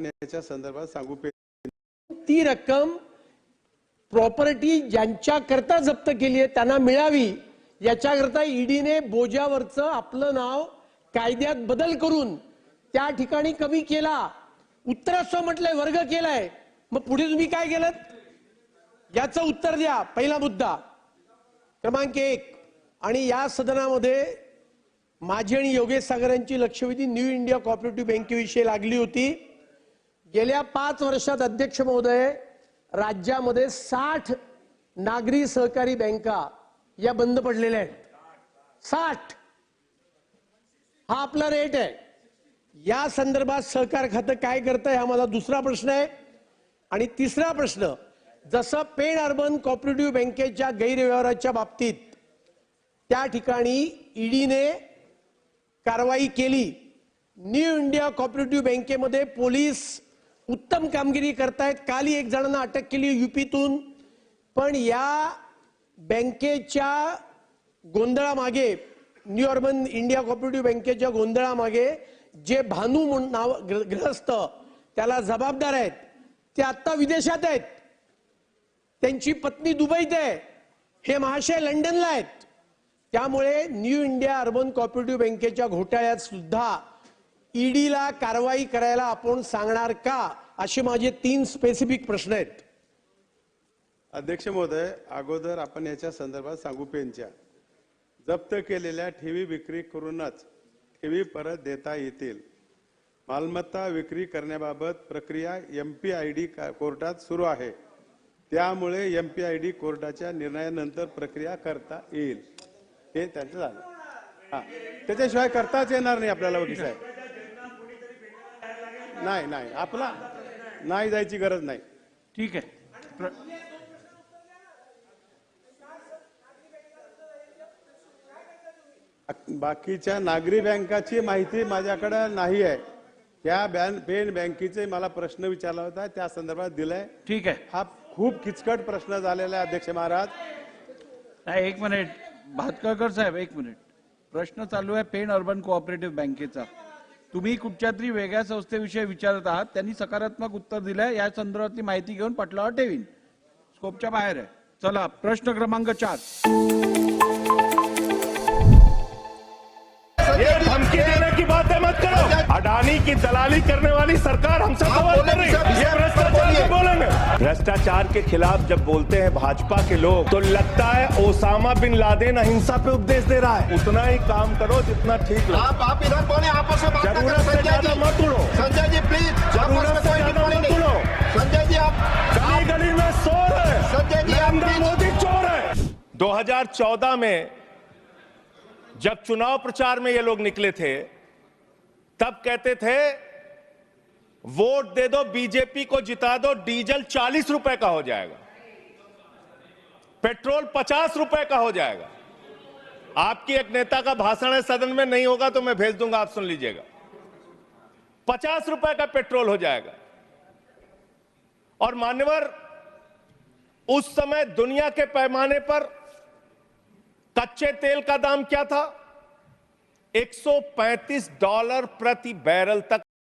याच्या संदर्भात सांगू ती रक्कम प्रॉपर्टी ज्यांच्याकरता जप्त केली आहे त्यांना मिळावी याच्याकरता ईडीने बोजावरचं आपलं नाव कायद्यात बदल करून त्या ठिकाणी कमी केला. उत्तरास्व म्हटलंय, वर्ग केलाय. मग पुढे तुम्ही काय केलं याचं उत्तर द्या. पहिला मुद्दा क्रमांक 1. आणि या सदनामध्ये माझी आणि योगेश सागर यांची लक्षवेधी न्यू इंडिया कोऑपरेटिव्ह बँकेविषयी लागली होती. गेल्या 5 वर्षात अध्यक्ष महोदय राज्यामध्ये 60 नागरी सहकारी बँका या बंद पडलेल्या आहेत. 60 हा आपला रेट आहे. या संदर्भात सहकार खातं काय करतंय हा माझा दुसरा प्रश्न आहे. आणि तिसरा प्रश्न, जसं पेण अर्बन कोऑपरेटिव्ह बँकेच्या गैरव्यवहाराच्या बाबतीत त्या ठिकाणी ईडीने कारवाई केली, न्यू इंडिया कोऑपरेटिव्ह बँकेमध्ये पोलीस उत्तम कामगिरी करतायत. काल एक जणांना अटक केली यूपीतून. पण या बँकेच्या गोंधळामागे, न्यू अर्बन इंडिया कोऑपरेटिव्ह बँकेच्या गोंधळामागे जे भानू नाव ग्रहस्थ त्याला जबाबदार आहेत ते आता विदेशात आहेत. त्यांची पत्नी दुबईत आहे, हे महाशय लंडनला आहेत. त्यामुळे न्यू इंडिया अर्बन कोऑपरेटिव्ह बँकेच्या घोटाळ्यात सुद्धा ईडीला कारवाई करायला आपण सांगणार का, असे माझे 3 स्पेसिफिक प्रश्न आहेत. अध्यक्ष महोदय, अगोदर आपण याच्या संदर्भात सांगू पेनच्या जप्त केलेल्या ठेवी विक्री करूनच ठेवी परत देता येतील. मालमत्ता विक्री करण्याबाबत प्रक्रिया एमपीआयडी कोर्टात सुरू आहे. त्यामुळे एमपीआयडी कोर्टाच्या निर्णयानंतर प्रक्रिया करता येईल. हे त्यांचं झालं. त्याच्याशिवाय करताच येणार नाही आपल्याला. वकील साहेब नाही आपला नाही जायची गरज नाही. ठीक आहे. बाकीच्या नागरी बँकाची माहिती माझ्याकडे नाही आहे. त्या पेण बँकेचे मला प्रश्न विचारला होता, त्या संदर्भात दिलाय. ठीक आहे. हा खूप किचकट प्रश्न झालेला आहे अध्यक्ष महाराज. नाही, 1 मिनिट भातकळकर साहेब, 1 मिनिट. प्रश्न चालू आहे पेण अर्बन कोऑपरेटिव्ह बँकेचा. तुम्ही कुठच्या तरी वेगळ्या संस्थेविषयी विचारत आहात. त्यांनी सकारात्मक उत्तर दिलंय. या संदर्भातली माहिती घेऊन पटलावर ठेवीन. स्कोपच्या बाहेर आहे. चला, प्रश्न क्रमांक 4. ये धमकी देने की बातें मत करो. अडानी की दलाली करने वाली सरकार हमसे सवाल कर रही है. ये भ्रष्टाचार के बोलेंगे. भ्रष्टाचार के खिलाफ जब बोलते हैं भाजपा के लोग तो लगता है ओसामा बिन लादेन अहिंसा पे उपदेश दे रहा है. उतना ही काम करो जितना ठीक लगे. आप इधर कौन है? आपस में बात जरूरत से ज्यादा मत उड़ो. संजय जी प्लीज. जरूरत से ज्यादा मत उड़ो. संजय जी आप गली गली में शोर है. संजय जी आप नरेंद्र मोदी चोर है. 2014 में जब चुनाव प्रचार में ये लोग निकले थे तब कहते थे वोट दे दो, बीजेपी को जिता दो, डीजल 40 रुपए का हो जाएगा, पेट्रोल 50 रुपए का हो जाएगा. आपकी एक नेता का भाषण है, सदन में नहीं होगा तो मैं भेज दूंगा, आप सुन लीजिएगा. 50 रुपए का पेट्रोल हो जाएगा. और मान्यवर, उस समय दुनिया के पैमाने पर कच्चे तेल का दाम क्या था? $135 प्रति बैरल तक